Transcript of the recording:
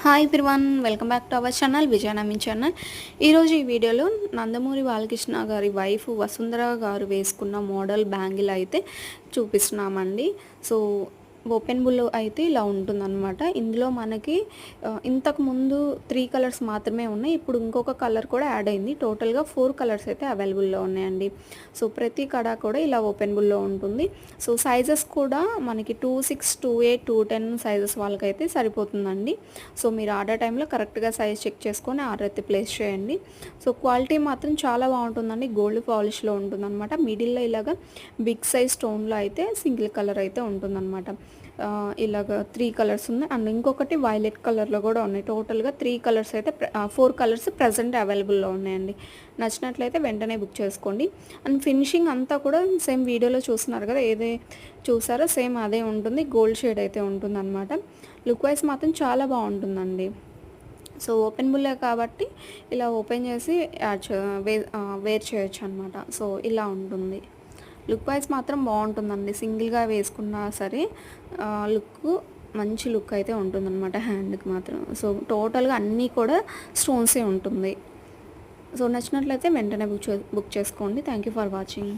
Hi everyone, welcome back to our channel విజయనమి channel. ఈరోజు ఈ వీడియోలో నందమూరి బాలకృష్ణ గారి వైఫ్ వసుంధర గారు వేసుకున్న మోడల్ బ్యాంగిల్ అయితే చూపిస్తున్నామండి. సో ఓపెన్ బుల్ అయితే ఇలా ఉంటుందన్నమాట. ఇందులో మనకి ఇంతకుముందు 3 కలర్స్ మాత్రమే ఉన్నాయి. ఇప్పుడు ఇంకొక కలర్ కూడా యాడ్ అయింది. టోటల్గా 4 కలర్స్ అయితే అవైలబుల్లో ఉన్నాయండి. సో ప్రతి కడ కూడా ఇలా ఓపెన్ బుల్లో ఉంటుంది. సో సైజెస్ కూడా మనకి 26, 28, 210 సైజెస్ వాళ్ళకైతే సరిపోతుందండి. సో మీరు ఆర్డర్ టైంలో కరెక్ట్గా సైజ్ చెక్ చేసుకొని ఆర్డర్ అయితే ప్లేస్ చేయండి. సో క్వాలిటీ మాత్రం చాలా బాగుంటుందండి. గోల్డ్ పాలిష్లో ఉంటుందన్నమాట. మిడిల్లో ఇలాగా బిగ్ సైజ్ స్టోన్లో అయితే సింగిల్ కలర్ అయితే ఉంటుందన్నమాట. ఇలాగ 3 కలర్స్ ఉన్నాయి అండ్ ఇంకొకటి వైలెట్ కలర్లో కూడా ఉన్నాయి. టోటల్గా 3 కలర్స్ అయితే 4 కలర్స్ ప్రజెంట్ అవైలబుల్లో ఉన్నాయండి. నచ్చినట్లయితే వెంటనే బుక్ చేసుకోండి. అండ్ ఫినిషింగ్ అంతా కూడా సేమ్ వీడియోలో చూస్తున్నారు కదా, ఏదే చూసారో సేమ్ అదే ఉంటుంది. గోల్డ్ షేడ్ అయితే ఉంటుంది అనమాట. లుక్ వైజ్ మాత్రం చాలా బాగుంటుందండి. సో ఓపెన్ బుల్లే కాబట్టి ఇలా ఓపెన్ చేసి వేర్ చేయొచ్చు అనమాట. సో ఇలా ఉంటుంది. లుక్ వైజ్ మాత్రం బాగుంటుందండి. సింగిల్గా వేసుకున్నా సరే లుక్ మంచి లుక్ అయితే ఉంటుందన్నమాట హ్యాండ్కి మాత్రం. సో టోటల్గా అన్నీ కూడా స్టోన్సే ఉంటుంది. సో నచ్చినట్లయితే వెంటనే బుక్ చేసుకోండి. Thank you for watching.